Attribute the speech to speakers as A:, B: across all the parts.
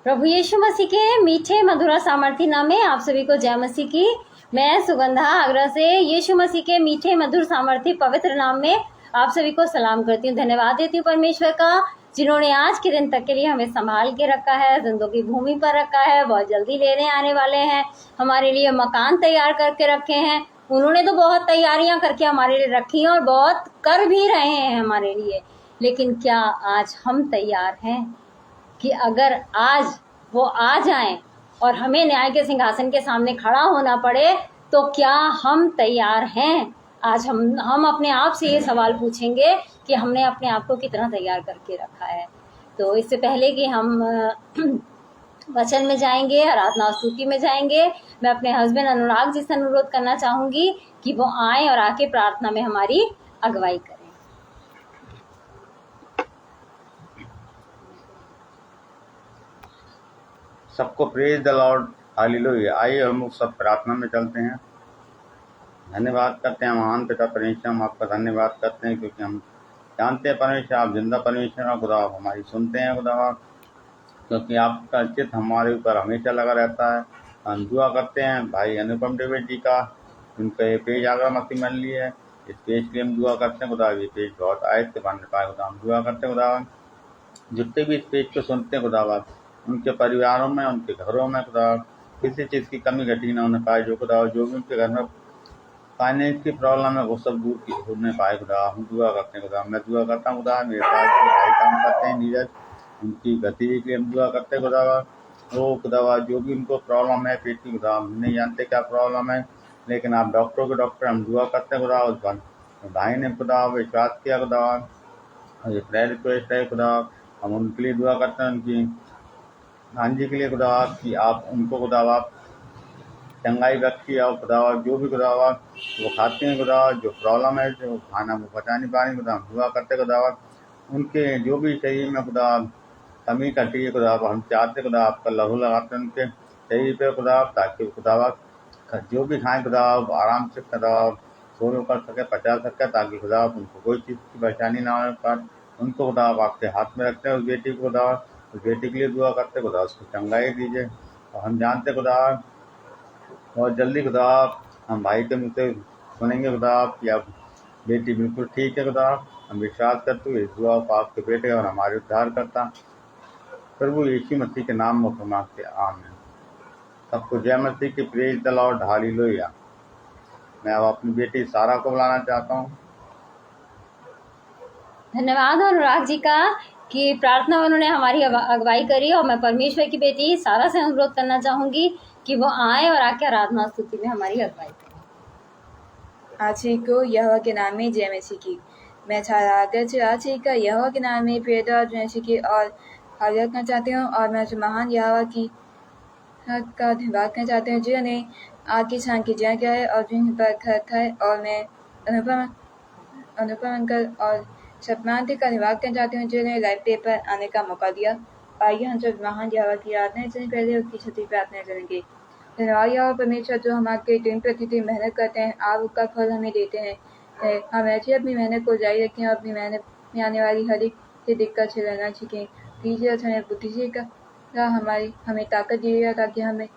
A: प्रभु यीशु मसीह के मीठे मधुर सामर्थ्य नाम में आप सभी को जय मसीह की। मैं सुगंधा आगरा से यीशु मसीह के मीठे मधुर सामर्थ्य पवित्र नाम में आप सभी को सलाम करती हूँ। धन्यवाद देती हूँ परमेश्वर का, जिन्होंने आज के दिन तक के लिए हमें संभाल के रखा है, जिंदों की भूमि पर रखा है। बहुत जल्दी लेने आने वाले हैं, हमारे लिए मकान तैयार करके रखे हैं। उन्होंने तो बहुत तैयारियां करके हमारे लिए रखी हैं और बहुत कर भी रहे हैं हमारे लिए। लेकिन क्या आज हम तैयार हैं कि अगर आज वो आ जाएं और हमें न्याय के सिंहासन के सामने खड़ा होना पड़े तो क्या हम तैयार हैं? आज हम अपने आप से ये सवाल पूछेंगे कि हमने अपने आप को कितना तैयार करके रखा है। तो इससे पहले कि हम वचन में जाएंगे, आराधना स्तुति में जाएंगे, मैं अपने हस्बैंड अनुराग जी से अनुरोध करना चाहूंगी कि वो आए और आके प्रार्थना में हमारी अगुवाई करें।
B: सबको प्रेज द लॉर्ड, हालेलुया। आइए हम लोग सब प्रार्थना में चलते हैं। धन्यवाद करते हैं महान पिता परमेश्वर, हम आपका धन्यवाद करते हैं क्योंकि हम जानते हैं परमेश्वर आप जिंदा परमेश्वर और खुदा आप हमारी सुनते हैं खुदा, क्योंकि आपका चित्त हमारे ऊपर हमेशा लगा रहता है। हम दुआ करते हैं भाई अनुपम डेविड जी का, उनका ये पेज आगरा मसीह मिल ली है, इस पेज के लिए हम दुआ करते हैं खुदा। ये पेज बहुत आयत से बनने पाए खुदा, हम दुआ करते हैं खुदा जितने भी इस पेज को सुनते हैं खुदा, उनके परिवारों में, उनके घरों में खुदा किसी चीज़ की कमी घटी ना होने पाए। जो खुदा जो भी उनके घर में फाइनेंस की प्रॉब्लम है वो सब दूर होने पाए खुदा, हम दुआ करते हैं खुदा। मैं दुआ करता हूँ खुदा, मेरे पास भाई काम करते हैं नीरज, उनकी गति के लिए हम दुआ करते हैं खुदा। वो खुदा जो भी उनको प्रॉब्लम है पेट की खुदा, हम नहीं जानते क्या प्रॉब्लम है, लेकिन आप डॉक्टरों के डॉक्टर, हम दुआ करते हैं खुदा। उस भाई ने खुदा विश्वास किया खुदा, ये प्रेयर रिक्वेस्ट है खुदा, हम उनके लिए दुआ करते हैं। उनकी हाँ जी के लिए खुदा कि आप उनको खुदा आप चंगाई बख्शी और खुदा जो भी खुदा वो खाते हैं खुदा, जो प्रॉब्लम है, जो खाना वो पचा नहीं पा रही खुदा, हम दुआ करते खुदा उनके जो भी शरीर में खुदा कमी घटी है खुदा, हम चाहते खुदा आपका लहू लगाते हैं उनके शरीर पे खुदा, ताकि खुदा जो भी खाएं खुदा आराम से खुदा सोने कर सके, पचा सके, ताकि खुदा उनको कोई चीज़ की परेशानी ना होने पर उनको खुदा आप आपके हाथ में रखते हैं। उस बेटी को खुदा, उस बेटी के लिए दुआ करते खुदा, उसको चंगाई दीजिए। और हम जानते खुदा और जल्दी खुदा हम भाई के मुँह से सुनेंगे खुदा कि अब बेटी बिल्कुल ठीक है खुदा। हम विश्वास करते हुए इस दुआ को आपके बेटे और हमारे उद्धार करता प्रभु यीशु मसीह के नाम में मांगते, आमीन। सबको जय मसीह की, प्रेज द लॉर्ड, हालेलुया। मैं अब अपनी बेटी सारा को बुलाना चाहता हूँ।
A: धन्यवाद अनुराग जी का कि प्रार्थना में उन्होंने हमारी अगुवाई करी, और मैं परमेश्वर की बेटी सारा से अनुरोध करना चाहूंगी कि वो आए और आके आराधना स्तुति में हमारी अगुवाई करें।
C: आज ही को यहोवा के नाम में जय मसीह की। मैं आज ही का यहोवा के नाम में प्रेरित और जय मसीह की और हाजिर करना चाहती हूँ, और मैं जो महान यहोवा की का धन्यवाद करना चाहती हूँ जिन्होंने आज की शाम की जय किया है और जिन पर खत है। और मैं अनुपम अंकल और सपनांति का धन्यवाद करना चाहती हूँ जिन्होंने लाइव पे पर आने का मौका दिया। आइए हम जब महान यहोवा की आराधना से पहले उसकी छठी प्रार्थना करेंगे। धन्यवाद यहोवा परमेश्वर जो हमारे दिन प्रतिदिन मेहनत करते हैं, आप उसका फल हमें देते हैं। हम ऐसे अपनी मेहनत को जारी रखें और अपनी मेहनत में आने वाली हर एक से दिक्कत से लड़ना सीखें। प्लीज़ हमें बुद्धि से हमें ताकत दीजिएगा ताकि हमें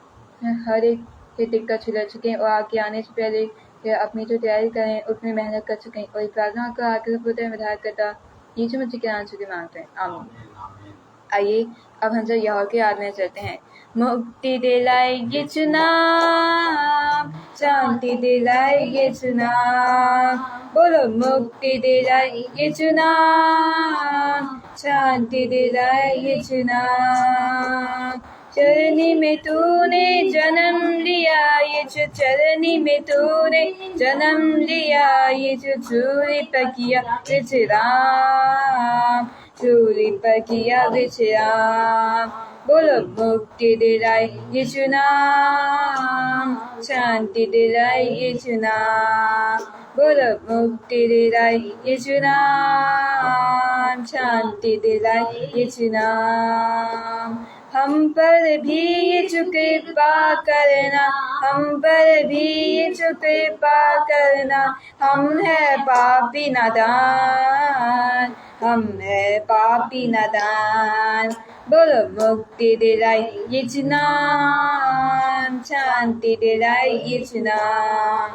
C: हर एक से दिक्कत से लड़ सकें और आगे आने से पहले अपनी जो तैयारी करें उसमें मेहनत कर सकें। और प्रार्थना का आगे विधायक करता यीशु मसीह के नाम से मांगते हैं, आमीन। आइए अब हम सब यहोवा की आराधना चलते हैं। मुक्ति दिलाए यीशु नाम, शांति दिलाए यीशु नाम, बोलो मुक्ति दिलाए यीशु नाम, शांति दिलाए यीशु नाम। चरनी में तूने जन्म लिया यीशु, चरनी में तूने जन्म लिया यीशु, चूली पर किया विश्राम, चूली पर किया विश्राम। बोलो मुक्ति दिलाए यीशु नाम, शांति दिलाए यीशु नाम, बोलो मुक्ति दिलाए यीशु नाम, शांति दिलाए यीशु नाम। हम पर भी यीशु कृपा करना, हम पर भी कृपा करना। हम है पापी नादान, हम है पापी नादान। बोलो मुक्ति दिलाई यीशु नाम, शांति दिलाई यीशु नाम।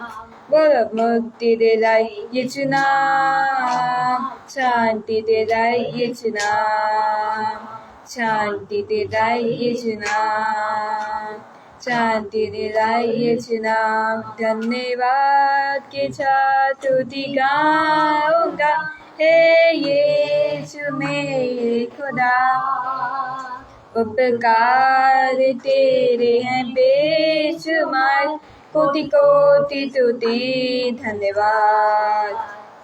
C: बोलो मुक्ति दिलाई यीशु नाम, शांति दिलाई यीशु नाम, शांति दिलाई यीशु नाम, शांति दिलाई यीशु नाम। धन्यवाद के साथ स्तुति गाऊंगा, हे यीशु मेरे खुदा। उपकार तेरे हैं बेशुमार, कोटि कोटि स्तुति धन्यवाद,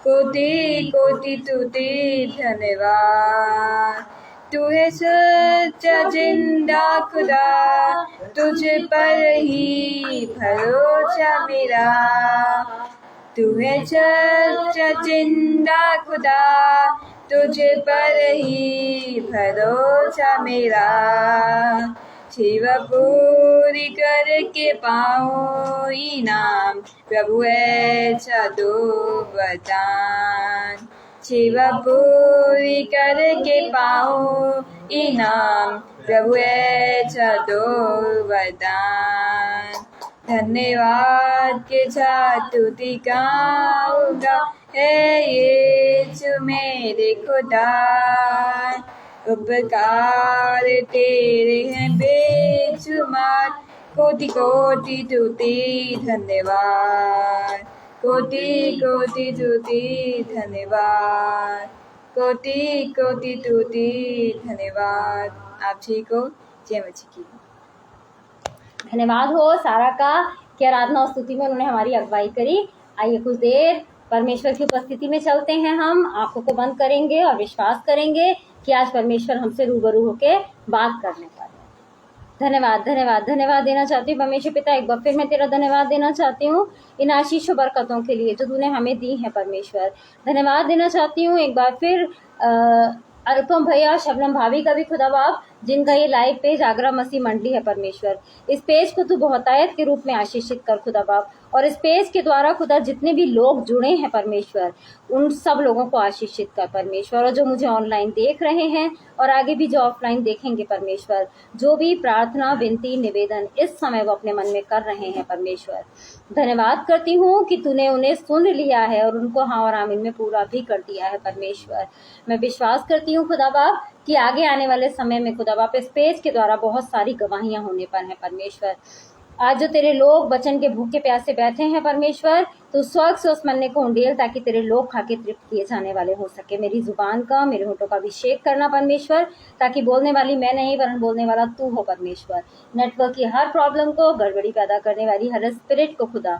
C: कोटि कोटि स्तुति धन्यवाद। तू है सच्चा जिंदा खुदा, तुझ पर ही भरोसा मेरा। तू है सच्चा जिंदा खुदा, तुझ पर ही भरोसा मेरा। सेवा पूरी करके पाऊँ इनाम, प्रभु ऐसा दो वरदान। सेवा पूरी करके पाऊँ इनाम, प्रभु ऐसा दो वरदान। धन्यवाद के साथ स्तुति गाऊंगा, हे यीशु मेरे खुदा। उपकार तेरे हैं बेशुमार, कोटि कोटि स्तुति धन्यवाद, कोटि कोटि स्तुति धन्यवाद, कोटि कोटि स्तुति धन्यवाद। आप ठीक हो? जय मसीह की।
A: धन्यवाद हो सारा का कि आराधना और स्तुति में उन्होंने हमारी अगुवाई करी। आइए कुछ देर परमेश्वर की उपस्थिति में चलते हैं। हम आंखों को बंद करेंगे और विश्वास करेंगे कि आज परमेश्वर हमसे रूबरू होके बात करने वाले हैं। धन्यवाद धन्यवाद धन्यवाद देना चाहती हूँ परमेश्वर पिता, एक बार फिर मैं तेरा धन्यवाद देना चाहती हूँ इन आशीष और बरकतों के लिए जो तूने हमें दी है परमेश्वर। धन्यवाद देना चाहती हूँ एक बार फिर अनुपम भैया, शबनम भाभी का भी खुदा बाप, जिनका ये लाइव पेज आगरा मसीह मंडली है परमेश्वर। इस पेज को तू बहुतायत के रूप में आशीषित कर खुदा बाप, और इस पेज के द्वारा खुदा जितने भी लोग जुड़े हैं परमेश्वर, उन सब लोगों को आशीषित कर परमेश्वर। और जो मुझे ऑनलाइन देख रहे हैं और आगे भी जो ऑफलाइन देखेंगे परमेश्वर, जो भी प्रार्थना विनती निवेदन इस समय वो अपने मन में कर रहे हैं परमेश्वर, धन्यवाद करती हूँ कि तूने उन्हें सुन लिया है और उनको हाँ और आमीन में पूरा भी कर दिया है परमेश्वर। मैं विश्वास करती हूँ खुदा बाप कि आगे आने वाले समय में खुदा बाप इस पेज के द्वारा बहुत सारी गवाहियां होने पर हैं परमेश्वर। आज जो तेरे लोग वचन के भूखे प्यासे बैठे हैं परमेश्वर, तो स्वर्ग से उस मन्ने को उंडेल ताकि तेरे लोग खा के तृप्त किए जाने वाले हो सके। मेरी जुबान का, मेरे होठों का अभिषेक करना परमेश्वर, ताकि बोलने वाली मैं नहीं वरन बोलने वाला तू हो परमेश्वर। नेटवर्क की हर प्रॉब्लम को, गड़बड़ी पैदा करने वाली हर स्पिरिट को खुदा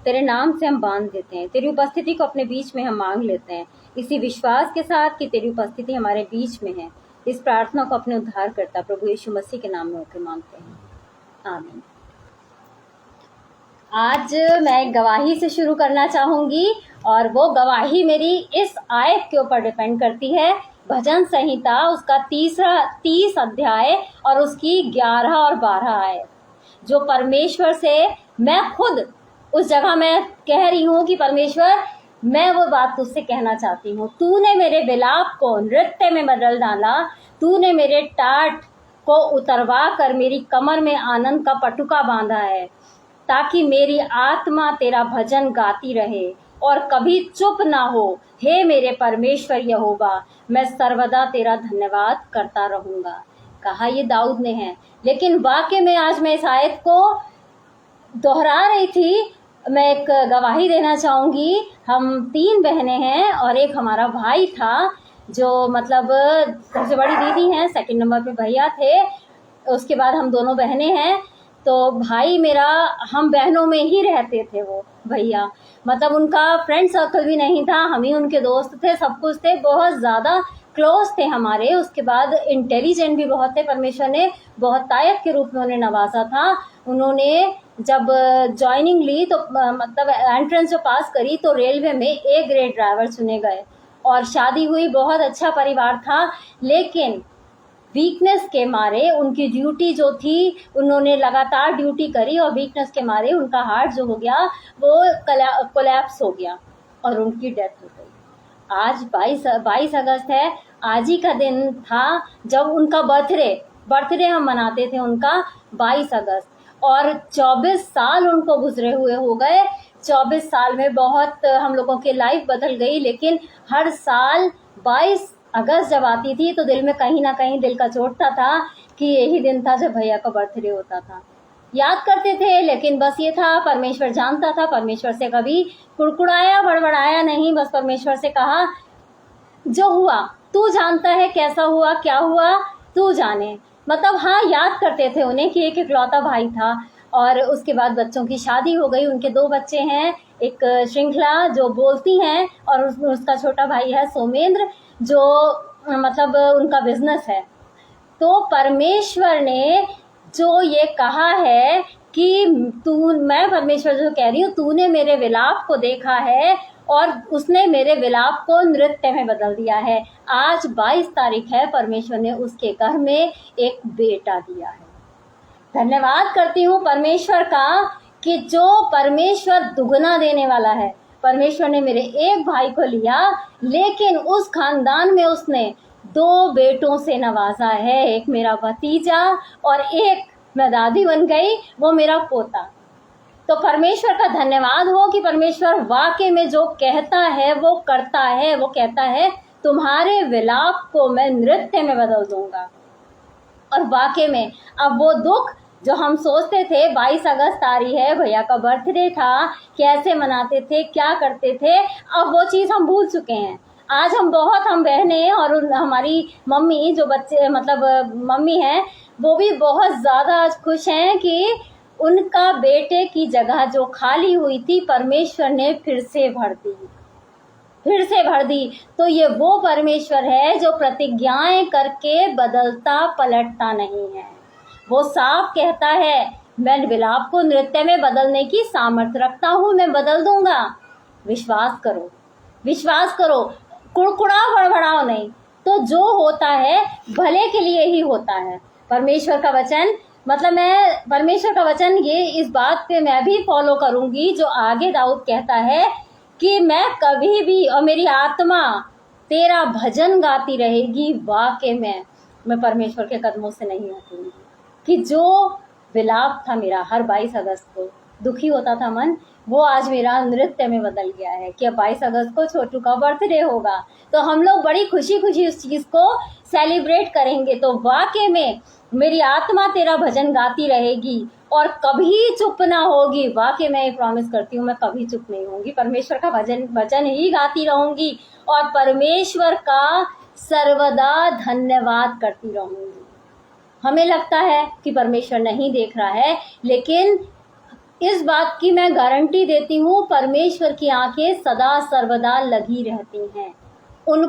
A: तेरे नाम से हम बांध देते हैं। तेरी उपस्थिति को अपने बीच में हम मांग लेते हैं, इसी विश्वास के साथ कि तेरी उपस्थिति हमारे बीच में है। इस प्रार्थना को अपने उद्धार करता प्रभु यीशु मसीह के नाम में होकर मांगते हैं, आमीन। आज मैं एक गवाही से शुरू करना चाहूंगी और वो गवाही मेरी इस आयत के ऊपर डिपेंड करती है। भजन संहिता उसका 30 अध्याय और उसकी 11 और 12 आयत, जो परमेश्वर से मैं खुद उस जगह मैं कह रही हूँ कि परमेश्वर मैं वो बात तुझसे कहना चाहती हूँ। तूने मेरे विलाप को नृत्य में बदल डाला, तूने मेरे टाट को उतरवा कर मेरी कमर में आनंद का पटुका बांधा है, ताकि मेरी आत्मा तेरा भजन गाती रहे और कभी चुप ना हो। हे मेरे परमेश्वर यहोवा, मैं सर्वदा तेरा धन्यवाद करता रहूंगा। कहा ये दाऊद ने है, लेकिन वाकई में आज मैं इस आयत को दोहरा रही थी। मैं एक गवाही देना चाहूंगी। हम 3 बहनें हैं और एक हमारा भाई था, जो मतलब सबसे बड़ी दीदी हैं, सेकंड नंबर पे भैया थे, उसके बाद हम दोनों बहनें हैं। तो भाई मेरा, हम बहनों में ही रहते थे। वो भैया मतलब उनका फ्रेंड सर्कल भी नहीं था, हम ही उनके दोस्त थे, सब कुछ थे, बहुत ज़्यादा क्लोज थे हमारे। उसके बाद इंटेलिजेंट भी बहुत थे। परमेश्वर ने बहुत तायत के रूप में उन्हें नवाजा था। उन्होंने जब ज्वाइनिंग ली तो मतलब एंट्रेंस जो पास करी तो रेलवे में A ग्रेड ड्राइवर चुने गए और शादी हुई। बहुत अच्छा परिवार था, लेकिन वीकनेस के मारे उनकी ड्यूटी जो थी उन्होंने लगातार ड्यूटी करी और वीकनेस के मारे उनका हार्ट जो हो गया वो कोलैप्स हो गया और उनकी डेथ हो गई। आज 22 अगस्त है, आज ही का दिन था जब उनका बर्थडे हम मनाते थे उनका 22 अगस्त, और 24 साल उनको गुजरे हुए हो गए। 24 साल में बहुत हम लोगों की लाइफ बदल गई, लेकिन हर साल 22 अगस्त जब आती थी तो दिल में कहीं ना कहीं दिल का चोटता था कि यही दिन था जब भैया का बर्थडे होता था। याद करते थे, लेकिन बस ये था, परमेश्वर जानता था, परमेश्वर से कभी कुड़कुड़ाया बड़बड़ाया नहीं, बस परमेश्वर से कहा जो हुआ तू जानता है, कैसा हुआ क्या हुआ तू जाने। मतलब हाँ, याद करते थे उन्हें कि एक इकलौता भाई था। और उसके बाद बच्चों की शादी हो गई, उनके 2 बच्चे हैं, एक श्रृंखला जो बोलती हैं और उसका छोटा भाई है सोमेंद्र जो मतलब उनका बिजनेस है। तो परमेश्वर ने जो ये कहा है कि मैं परमेश्वर जो कह रही हूँ, तूने मेरे विलाप को देखा है और उसने मेरे विलाप को नृत्य में बदल दिया है। आज 22 तारीख है, परमेश्वर ने उसके घर में एक बेटा दिया है। धन्यवाद करती हूँ परमेश्वर का कि जो परमेश्वर दुगना देने वाला है। परमेश्वर ने मेरे एक भाई को लिया, लेकिन उस खानदान में उसने 2 बेटों से नवाजा है, एक मेरा भतीजा और एक मैं दादी बन गई, वो मेरा पोता। तो परमेश्वर का धन्यवाद हो कि परमेश्वर वाकई में जो कहता है वो करता है। वो कहता है तुम्हारे विलाप को मैं नृत्य में बदल दूंगा। और वाकई में अब वो दुख जो हम सोचते थे 22 अगस्त आ रही है, भैया का बर्थडे था, कैसे मनाते थे, क्या करते थे, अब वो चीज़ हम भूल चुके हैं। आज हम बहनें और हमारी मम्मी जो बच्चे मतलब मम्मी हैं वो भी बहुत ज़्यादा आज खुश हैं कि उनका बेटे की जगह जो खाली हुई थी परमेश्वर ने फिर से भर दी। तो ये वो परमेश्वर है जो प्रतिज्ञाएं करके बदलता पलटता नहीं है। वो साफ कहता है मैं विलाप को नृत्य में बदलने की सामर्थ्य रखता हूँ, मैं बदल दूंगा। विश्वास करो, कुड़कुड़ाओ बड़बड़ाओ नहीं। तो जो होता है भले के लिए ही होता है। परमेश्वर का वचन ये इस बात पे मैं भी फॉलो करूंगी जो आगे दाऊद कहता है कि मैं कभी भी और मेरी आत्मा तेरा भजन गाती रहेगी। वाकई में मैं परमेश्वर के कदमों से नहीं हटूंगी कि जो विलाप था मेरा हर 22 अगस्त को, दुखी होता था मन, वो आज मेरा नृत्य में बदल गया है कि अब 22 अगस्त को छोटू का बर्थडे होगा तो हम लोग बड़ी खुशी उस चीज़ को सेलिब्रेट करेंगे। तो वाकई में मेरी आत्मा तेरा भजन गाती रहेगी और कभी चुप ना होगी। वाकई मैं ये प्रॉमिस करती हूँ, मैं कभी चुप नहीं होंगी, परमेश्वर का भजन ही गाती रहूंगी और परमेश्वर का सर्वदा धन्यवाद करती रहूंगी। हमें लगता है कि परमेश्वर नहीं देख रहा है, लेकिन इस बात की मैं गारंटी देती हूँ परमेश्वर की आंखें सदा सर्वदा लगी रहती हैं उन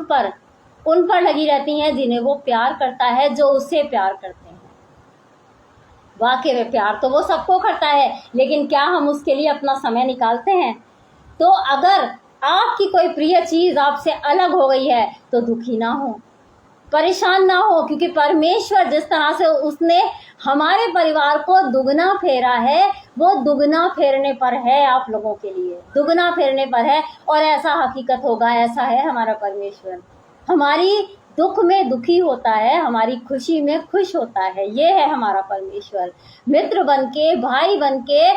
A: पर लगी रहती हैं जिन्हें वो प्यार करता है, जो उससे प्यार करते हैं। वाकई में प्यार तो वो सबको करता है, लेकिन क्या हम उसके लिए अपना समय निकालते हैं? तो अगर आपकी कोई प्रिय चीज आपसे अलग हो गई है तो दुखी ना हो, परेशान ना हो, क्योंकि परमेश्वर जिस तरह से उसने हमारे परिवार को दुगना फेरा है वो दुगना फेरने पर है, आप लोगों के लिए दुगना फेरने पर है। और ऐसा हकीकत होगा, ऐसा है हमारा परमेश्वर। हमारी दुख में दुखी होता है, हमारी खुशी में खुश होता है। ये है हमारा परमेश्वर। मित्र बनके, भाई बनके,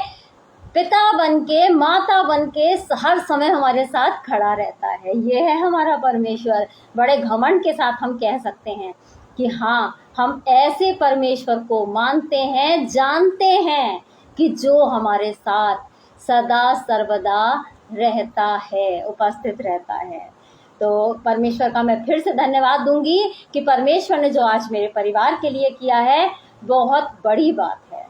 A: पिता बनके, माता बनके हर समय हमारे साथ खड़ा रहता है। ये है हमारा परमेश्वर। बड़े घमंड के साथ हम कह सकते हैं कि हाँ, हम ऐसे परमेश्वर को मानते हैं, जानते हैं कि जो हमारे साथ सदा सर्वदा रहता है, उपस्थित रहता है। तो परमेश्वर का मैं फिर से धन्यवाद दूंगी कि परमेश्वर ने जो आज मेरे परिवार के लिए किया है बहुत बड़ी बात है।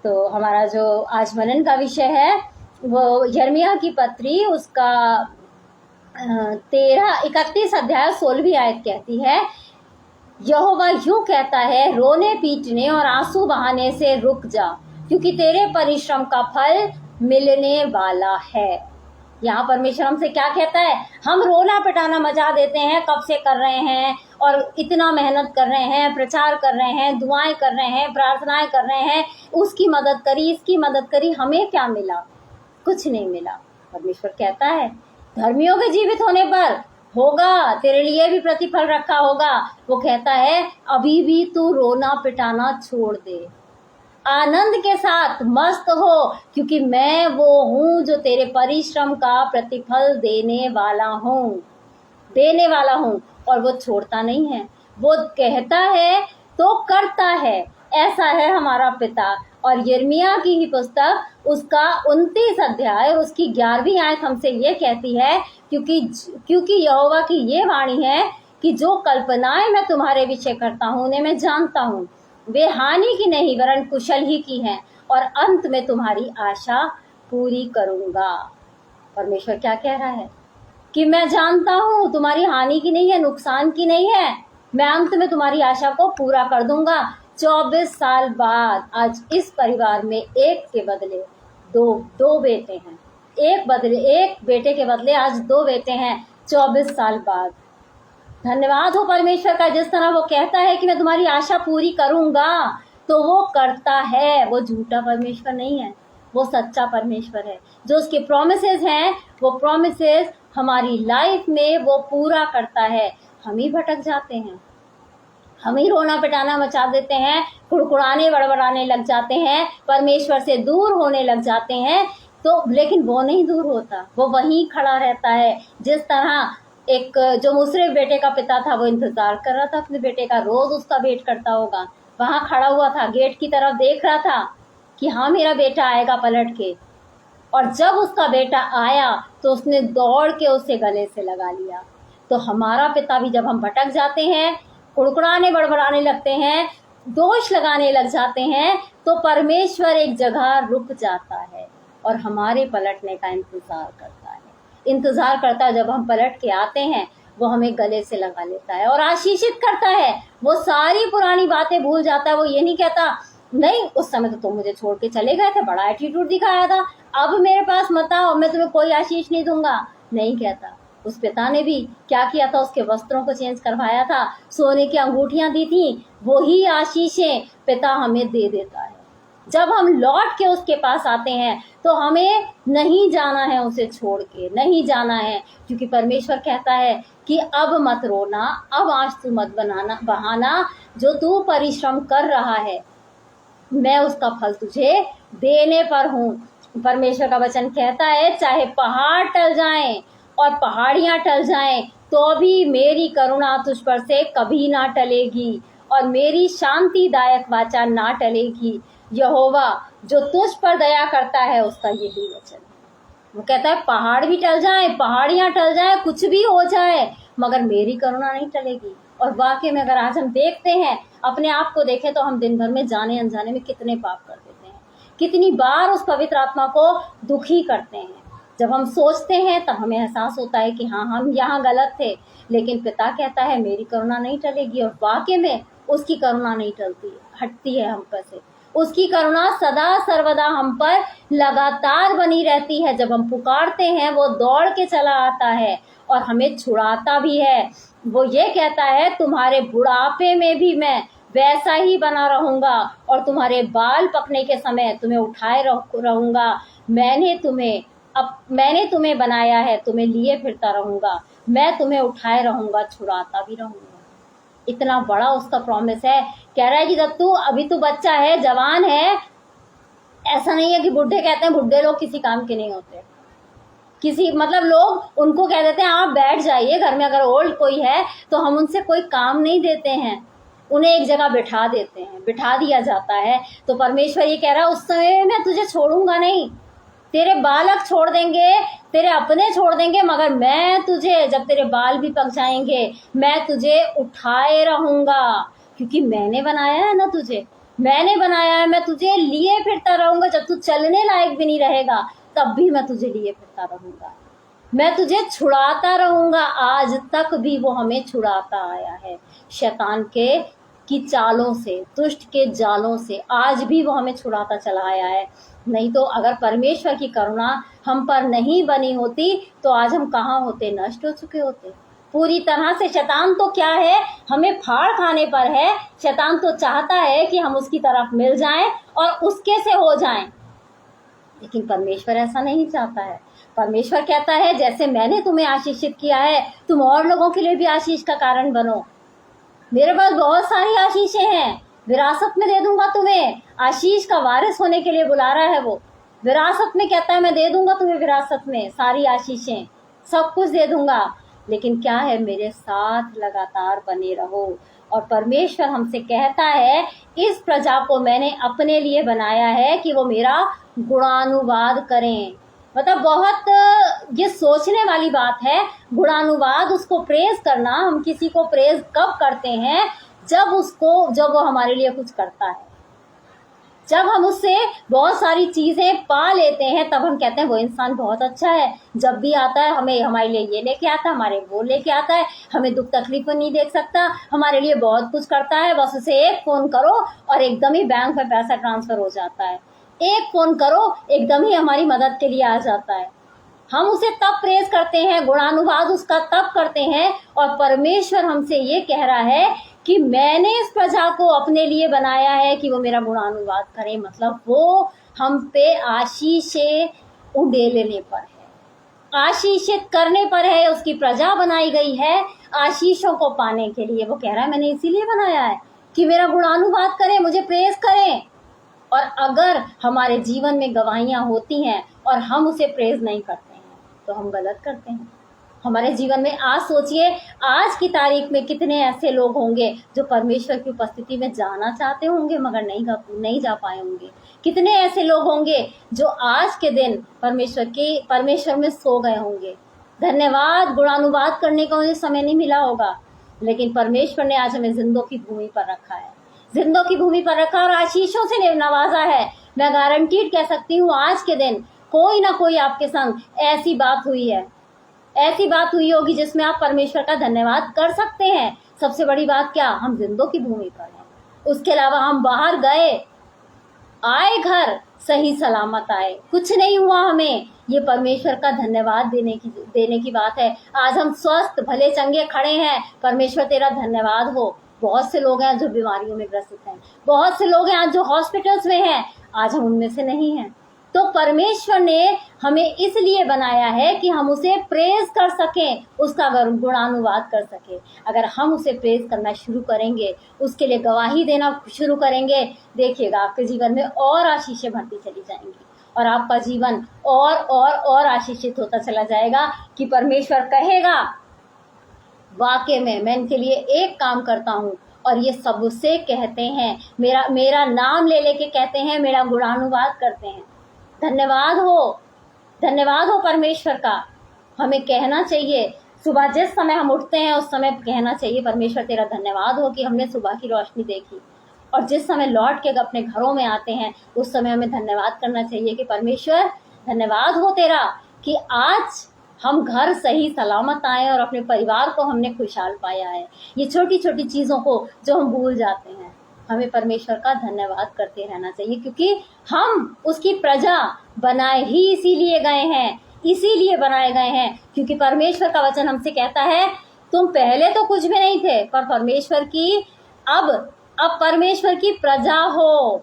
A: तो हमारा जो आज मनन का विषय है वो यिर्मयाह की पत्री उसका 31 अध्याय 16वीं आयत कहती है, यहोवा यूं कहता है, रोने पीटने और आंसू बहाने से रुक जा, क्योंकि तेरे परिश्रम का फल मिलने वाला है। यहाँ परमेश्वर हमसे क्या कहता है? हम रोना पिटाना मचा देते हैं, कब से कर रहे हैं और इतना मेहनत कर रहे हैं, प्रचार कर रहे हैं, दुआएं कर रहे हैं, प्रार्थनाएं कर रहे हैं, उसकी मदद करी, इसकी मदद करी, हमें क्या मिला? कुछ नहीं मिला। परमेश्वर कहता है धर्मियों के जीवित होने पर होगा, तेरे लिए भी प्रतिफल रखा होगा। वो कहता है अभी भी तू रोना पिटाना छोड़ दे, आनंद के साथ मस्त हो, क्योंकि मैं वो हूँ जो तेरे परिश्रम का प्रतिफल देने वाला हूँ। और वो छोड़ता नहीं है, वो कहता है तो करता है। ऐसा है हमारा पिता। और यिर्मयाह की ही पुस्तक उसका 29 अध्याय और उसकी 11वीं आयत हमसे ये कहती है, क्योंकि यहोवा की ये वाणी है कि जो कल्पनाएं मैं तुम्हारे विषय करता हूँ उन्हें मैं जानता हूँ, वे हानि की नहीं वरन कुशल ही की हैं, और अंत में तुम्हारी आशा पूरी करूंगा। परमेश्वर क्या कह रहा है कि मैं जानता हूँ तुम्हारी हानि की नहीं है, नुकसान की नहीं है, मैं अंत में तुम्हारी आशा को पूरा कर दूंगा। 24 साल बाद आज इस परिवार में एक के बदले दो बेटे हैं, एक बेटे के बदले आज 2 बेटे हैं 24 साल बाद। धन्यवाद हो परमेश्वर का, जिस तरह वो कहता है कि मैं तुम्हारी आशा पूरी करूंगा तो वो करता है। वो झूठा परमेश्वर नहीं है, वो सच्चा परमेश्वर है। जो उसके प्रोमिसेस हैं वो प्रोमिसेस हमारी लाइफ में वो पूरा करता है। हम ही भटक जाते हैं, हम ही रोना पिटाना मचा देते हैं, कुड़कुड़ाने बड़बड़ाने लग जाते हैं, परमेश्वर से दूर होने लग जाते हैं। तो लेकिन वो नहीं दूर होता, वो वहीं खड़ा रहता है। जिस तरह एक जो मुसरिफ बेटे का पिता था वो इंतजार कर रहा था अपने बेटे का, रोज उसका वेट करता होगा, वहां खड़ा हुआ था, गेट की तरफ देख रहा था कि हाँ मेरा बेटा आएगा पलट के। और जब उसका बेटा आया तो उसने दौड़ के उसे गले से लगा लिया। तो हमारा पिता भी जब हम भटक जाते हैं, कुड़कुड़ाने बड़बड़ाने लगते हैं, दोष लगाने लग जाते हैं, तो परमेश्वर एक जगह रुक जाता है और हमारे पलटने का इंतजार करता है। जब हम पलट के आते हैं वो हमें गले से लगा लेता है और आशीषित करता है। वो सारी पुरानी बातें भूल जाता है। वो ये नहीं कहता नहीं उस समय तो तुम मुझे छोड़ के चले गए थे, बड़ा एटीट्यूड दिखाया था, अब मेरे पास मत आओ, मैं तुम्हें कोई आशीष नहीं दूंगा, नहीं कहता। उस पिता ने भी क्या किया था, उसके वस्त्रों को चेंज करवाया था, सोने की अंगूठियां दी थी, वही आशीषें पिता हमें दे देता है। जब हम लौट के उसके पास आते हैं तो हमें नहीं जाना है, उसे छोड़ के नहीं जाना है, क्योंकि परमेश्वर कहता है कि अब मत रोना, अब आंसू मत बहाना, जो तू परिश्रम कर रहा है मैं उसका फल तुझे देने पर हूँ। परमेश्वर का वचन कहता है चाहे पहाड़ टल जाएं और पहाड़ियां टल जाएं तो भी मेरी करुणा तुझ पर से कभी ना टलेगी और मेरी शांतिदायक वाचा ना टलेगी। यहोवा जो तुझ पर दया करता है उसका यही वचन है। वो कहता है पहाड़ भी टल जाए, पहाड़ियां टल जाए, कुछ भी हो जाए, मगर मेरी करुणा नहीं टलेगी। और वाकई में अगर आज हम देखते हैं, अपने आप को देखें, तो हम दिन भर में जाने अनजाने में कितने पाप कर देते हैं, कितनी बार उस पवित्र आत्मा को दुखी करते हैं। जब हम सोचते हैं तब हमें एहसास होता है कि हाँ हम यहाँ गलत थे, लेकिन पिता कहता है मेरी करुणा नहीं टलेगी। और वाकई में उसकी करुणा नहीं टलती, हटती है हम पर से। उसकी करुणा सदा सर्वदा हम पर लगातार बनी रहती है। जब हम पुकारते हैं वो दौड़ के चला आता है और हमें छुड़ाता भी है। वो ये कहता है तुम्हारे बुढ़ापे में भी मैं वैसा ही बना रहूंगा और तुम्हारे बाल पकने के समय तुम्हें उठाए रहूंगा। मैंने तुम्हें बनाया है, तुम्हें लिए फिरता रहूंगा, मैं तुम्हें उठाए रहूंगा, छुड़ाता भी रहूंगा। इतना बड़ा उसका प्रॉमिस है। कह रहा है कि जब अभी तू बच्चा है, जवान है, ऐसा नहीं है कि बुढ़े कहते हैं, बुढ़े लोग किसी काम के नहीं होते, लोग उनको कह देते हैं आप बैठ जाइए घर में, अगर ओल्ड कोई है तो हम उनसे कोई काम नहीं देते हैं, उन्हें एक जगह बिठा देते हैं, बिठा दिया जाता है। तो परमेश्वर ये कह रहा है उस समय मैं तुझे छोड़ूंगा नहीं, तेरे बालक छोड़ देंगे, तेरे अपने छोड़ देंगे, मगर मैं तुझे, जब तेरे बाल भी पक जाएंगे, मैं तुझे उठाए रहूंगा, क्योंकि मैंने बनाया है ना तुझे, मैंने बनाया है, मैं तुझे लिए फिरता रहूंगा। जब तू चलने लायक भी नहीं रहेगा तब भी मैं तुझे लिए फिरता रहूंगा, मैं तुझे छुड़ाता रहूंगा। आज तक भी वो हमें छुड़ाता आया है शैतान की चालों से, दुष्ट के जालों से, आज भी वो हमें छुड़ाता चला आया है। नहीं तो अगर परमेश्वर की करुणा हम पर नहीं बनी होती तो आज हम कहाँ होते, नष्ट हो चुके होते। पूरी तरह से। शैतान तो क्या है, हमें फाड़ खाने पर है। शैतान तो चाहता है कि हम उसकी तरफ मिल जाएं और उसके से हो जाएं, लेकिन परमेश्वर ऐसा नहीं चाहता है। परमेश्वर कहता है जैसे मैंने तुम्हें आशीषित किया है, तुम और लोगों के लिए भी आशीष का कारण बनो। मेरे पास बहुत सारी आशीषें हैं, विरासत में दे दूंगा तुम्हें। आशीष का वारिस होने के लिए बुला रहा है वो। विरासत में कहता है मैं दे दूंगा तुम्हें, विरासत में सारी आशीषें, सब कुछ दे दूंगा, लेकिन क्या है, मेरे साथ लगातार बने रहो। और परमेश्वर हमसे कहता है इस प्रजा को मैंने अपने लिए बनाया है कि वो मेरा गुणानुवाद करें। मतलब बहुत ये सोचने वाली बात है, गुणानुवाद, उसको प्रेज करना। हम किसी को प्रेज कब करते हैं, जब वो हमारे लिए कुछ करता है, जब हम उससे बहुत सारी चीजें पा लेते हैं, तब हम कहते हैं वो इंसान बहुत अच्छा है। जब भी आता है हमें हमारे लिए ये लेके आता है, हमारे वो लेके आता है, हमें दुख तकलीफ में नहीं देख सकता, हमारे लिए बहुत कुछ करता है। बस उसे एक फोन करो और एकदम ही बैंक में पैसा ट्रांसफर हो जाता है। एक फोन करो एकदम ही हमारी मदद के लिए आ जाता है। हम उसे तब प्रेज करते हैं, गुणानुवाद उसका तब करते हैं। और परमेश्वर हमसे ये कह रहा है कि मैंने इस प्रजा को अपने लिए बनाया है कि वो मेरा गुणानुवाद करे। मतलब वो हम पे आशीषें उड़ेलने पर है, आशीषित करने पर है। उसकी प्रजा बनाई गई है आशीषों को पाने के लिए। वो कह रहा है मैंने इसीलिए बनाया है कि मेरा गुणानुवाद करें, मुझे प्रेज करें। और अगर हमारे जीवन में गवाहियां होती हैं और हम उसे प्रेज नहीं करते हैं तो हम गलत करते हैं। हमारे जीवन में आज सोचिए, आज की तारीख में कितने ऐसे लोग होंगे जो परमेश्वर की उपस्थिति में जाना चाहते होंगे मगर नहीं जा पाए होंगे। कितने ऐसे लोग होंगे जो आज के दिन परमेश्वर में सो गए होंगे। धन्यवाद, गुणानुवाद करने का मुझे समय नहीं मिला होगा, लेकिन परमेश्वर ने आज हमें जिंदों की भूमि पर रखा है, जिंदों की भूमि पर रखा और आशीषों से नवाजा है। मैं गारंटीड कह सकती हूँ आज के दिन कोई ना कोई आपके संग ऐसी बात हुई है, ऐसी बात हुई होगी जिसमें आप परमेश्वर का धन्यवाद कर सकते हैं। सबसे बड़ी बात क्या, हम जिंदों की भूमि पर हैं। उसके अलावा हम बाहर गए, आए घर, सही सलामत आए, कुछ नहीं हुआ हमें, ये परमेश्वर का धन्यवाद देने की बात है। आज हम स्वस्थ भले चंगे खड़े हैं, परमेश्वर तेरा धन्यवाद हो। बहुत से लोग हैं जो बीमारियों में ग्रसित हैं, बहुत से लोग हैं आज जो हॉस्पिटल्स में हैं, आज हम उनमें से नहीं हैं। तो परमेश्वर ने हमें इसलिए बनाया है कि हम उसे प्रेज कर सकें, उसका गुणानुवाद कर सकें। अगर हम उसे प्रेज करना शुरू करेंगे, उसके लिए गवाही देना शुरू करेंगे, देखिएगा आपके जीवन में और आशीषें बढ़ती चली जाएंगी और आपका जीवन और आशीषित होता चला जाएगा कि परमेश्वर कहेगा वाकई में मैं इनके लिए एक काम करता हूँ। और ये सबसे कहते हैं, मेरा नाम ले लेके कहते हैं, मेरा गुणानुवाद करते हैं। धन्यवाद हो परमेश्वर का। हमें कहना चाहिए, सुबह जिस समय हम उठते हैं उस समय कहना चाहिए परमेश्वर तेरा धन्यवाद हो कि हमने सुबह की रोशनी देखी। और जिस समय लौट के अपने घरों में आते हैं उस समय हमें धन्यवाद करना चाहिए कि परमेश्वर धन्यवाद हो तेरा कि आज हम घर सही सलामत आए और अपने परिवार को हमने खुशहाल पाया है। ये छोटी छोटी चीज़ों को जो हम भूल जाते हैं, हमें परमेश्वर का धन्यवाद करते रहना चाहिए, क्योंकि हम उसकी प्रजा बनाए ही इसीलिए बनाए गए हैं क्योंकि परमेश्वर का वचन हमसे कहता है तुम पहले तो कुछ भी नहीं थे, पर परमेश्वर की अब परमेश्वर की प्रजा हो।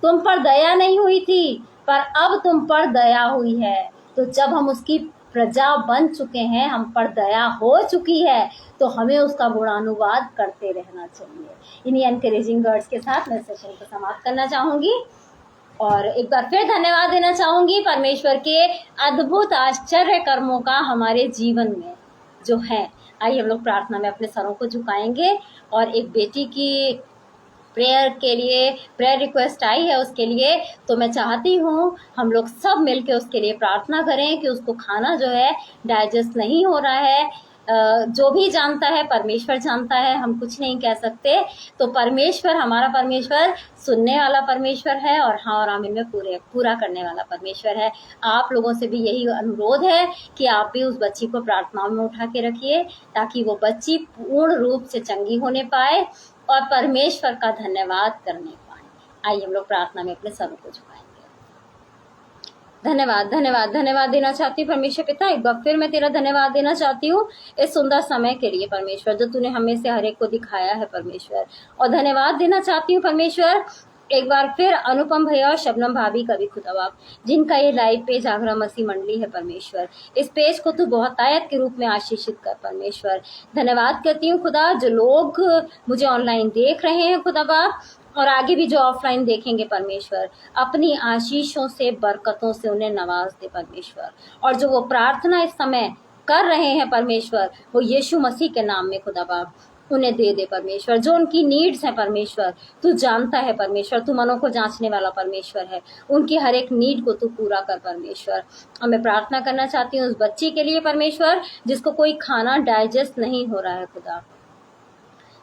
A: तुम पर दया नहीं हुई थी, पर अब तुम पर दया हुई है। तो जब हम उसकी प्रजा बन चुके हैं, हम पर दया हो चुकी है, तो हमें उसका गुणानुवाद करते रहना चाहिए। इन्हीं एनकरेजिंग वर्ड्स के साथ मैं सेशन को समाप्त करना चाहूंगी और एक बार फिर धन्यवाद देना चाहूंगी परमेश्वर के अद्भुत आश्चर्य कर्मों का हमारे जीवन में जो है। आइए हम लोग प्रार्थना में अपने सरों को झुकाएंगे और एक बेटी की प्रेयर के लिए प्रेयर रिक्वेस्ट आई है, उसके लिए तो मैं चाहती हूँ हम लोग सब मिलके उसके लिए प्रार्थना करें कि उसको खाना जो है डाइजेस्ट नहीं हो रहा है। जो भी जानता है परमेश्वर जानता है, हम कुछ नहीं कह सकते। तो परमेश्वर, हमारा परमेश्वर सुनने वाला परमेश्वर है और हाँ और आमीन में पूरा करने वाला परमेश्वर है। आप लोगों से भी यही अनुरोध है कि आप भी उस बच्ची को प्रार्थनाओं में उठा के रखिए ताकि वो बच्ची पूर्ण रूप से चंगी होने पाए और परमेश्वर का धन्यवाद करने पाए। आइए हम लोग प्रार्थना में अपने सरों को झुकाएंगे। धन्यवाद धन्यवाद धन्यवाद देना चाहती हूँ परमेश्वर पिता। एक बार फिर मैं तेरा धन्यवाद देना चाहती हूँ इस सुंदर समय के लिए परमेश्वर, जो तूने हमें से हर एक को दिखाया है परमेश्वर। और धन्यवाद देना चाहती हूँ परमेश्वर एक बार फिर अनुपम भैया और शबनम भाभी का भी खुदा बाप, जिनका ये लाइव पेज आगरा मसीह मंडली है परमेश्वर। इस पेज को तू बहुत आयत के रूप में आशीषित कर परमेश्वर। धन्यवाद करती हूँ खुदा, जो लोग मुझे ऑनलाइन देख रहे हैं खुदा बाप, और आगे भी जो ऑफलाइन देखेंगे परमेश्वर, अपनी आशीषों से बरकतों से उन्हें नवाज दे परमेश्वर। और जो वो प्रार्थना इस समय कर रहे हैं परमेश्वर, वो यीशु मसीह के नाम में खुदा बाप उन्हें दे दे परमेश्वर। जो उनकी नीड्स है परमेश्वर, तू जानता है परमेश्वर, तू मनों को जांचने वाला परमेश्वर है। उनकी हर एक नीड को तू पूरा कर परमेश्वर। और मैं प्रार्थना करना चाहती हूँ उस बच्ची के लिए परमेश्वर, जिसको कोई खाना डाइजेस्ट नहीं हो रहा है खुदा।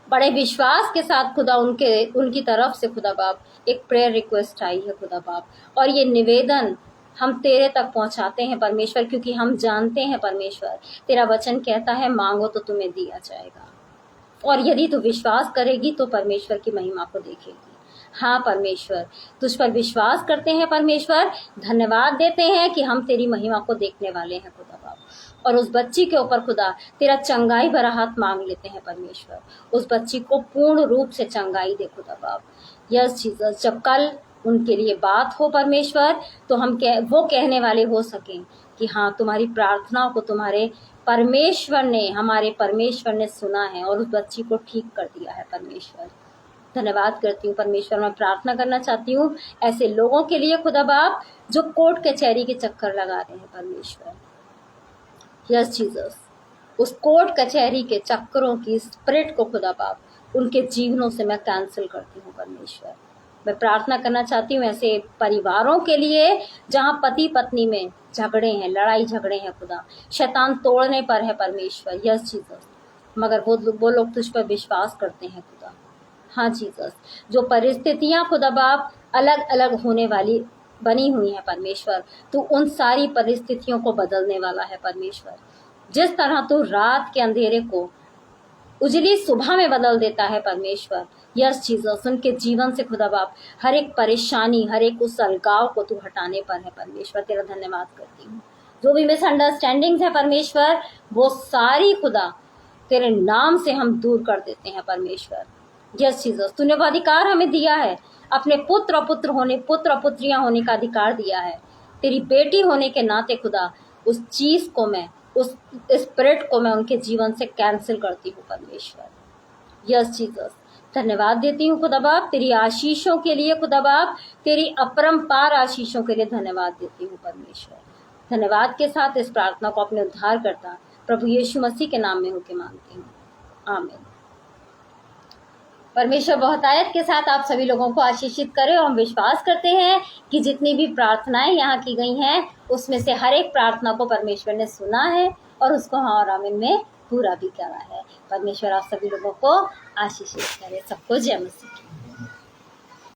A: बड़े विश्वास के साथ खुदा उनकी तरफ से खुदा बाप एक प्रेयर रिक्वेस्ट आई है खुदा बाप, और ये निवेदन हम तेरे तक पहुंचाते हैं परमेश्वर, क्योंकि हम जानते हैं परमेश्वर, तेरा वचन कहता है मांगो तो तुम्हें दिया जाएगा, और यदि तू विश्वास करेगी तो परमेश्वर की महिमा को देखेगी। हाँ परमेश्वर, तुझ पर विश्वास करते हैं परमेश्वर, धन्यवाद देते हैं कि हम तेरी महिमा को देखने वाले हैं खुदा बाप। और उस बच्ची के ऊपर खुदा तेरा चंगाई भरा हाथ मांग लेते हैं परमेश्वर। उस बच्ची को पूर्ण रूप से चंगाई दे खुदा बाप। यस जीसस, जब कल उनके लिए बात हो परमेश्वर, तो वो कहने वाले हो सकें कि हाँ, तुम्हारी प्रार्थनाओं को हमारे परमेश्वर ने सुना है और उस बच्ची को ठीक कर दिया है परमेश्वर। धन्यवाद करती हूँ परमेश्वर। मैं प्रार्थना करना चाहती हूँ ऐसे लोगों के लिए खुदा बाप, जो कोर्ट कचहरी के चक्कर लगा रहे हैं परमेश्वर। यस जीसस, उस कोर्ट कचहरी के चक्करों की स्पिरिट को खुदा बाप उनके जीवनों से मैं कैंसिल करती हूँ परमेश्वर। मैं प्रार्थना करना चाहती हूँ ऐसे परिवारों के लिए जहाँ पति पत्नी में झगड़े हैं, लड़ाई झगड़े हैं खुदा, शैतान तोड़ने पर है परमेश्वर। यस जीसस, मगर वो लोग तुझ पर विश्वास करते हैं खुदा। हाँ जीसस, जो परिस्थितियाँ खुदा बाप अलग अलग होने वाली बनी हुई है परमेश्वर, तू उन सारी परिस्थितियों को बदलने वाला है परमेश्वर। जिस तरह तू रात के अंधेरे को उजली सुबह में बदल देता है परमेश्वर। यस जीसस, उनके जीवन से खुदा बाप हर एक परेशानी, हर एक उस अलगाव को तू हटाने पर है परमेश्वर। तेरा धन्यवाद करती हूँ। जो भी मिसअंडरस्टैंडिंग्स है परमेश्वर, वो सारी खुदा तेरे नाम से हम दूर कर देते हैं परमेश्वर। यस जीसस, तूने वो अधिकार हमें दिया है, अपने पुत्र और पुत्रियां होने का अधिकार दिया है। तेरी बेटी होने के नाते खुदा उस चीज को मैं, उस स्पिरिट को मैं उनके जीवन से कैंसिल करती हूँ परमेश्वर। यस जीसस, धन्यवाद देती हूँ खुदा बाप तेरी आशीषों के लिए खुदा बाप, तेरी अपरंपार आशीषों के लिए धन्यवाद देती हूँ परमेश्वर। धन्यवाद के साथ इस प्रार्थना को अपने उद्धार करता प्रभु यीशु मसीह के नाम में होकर मांगती हूँ, आमीन। परमेश्वर बहुत आयत के साथ आप सभी लोगों को आशीषित करे। और हम विश्वास करते हैं कि जितनी भी प्रार्थनाएं यहाँ की गई हैं, उसमें से हर एक प्रार्थना को परमेश्वर ने सुना है और उसको हाँ और आमीन में पूरा भी करा है। परमेश्वर आप सभी लोगों को आशीषित करे। सबको जय मसीह।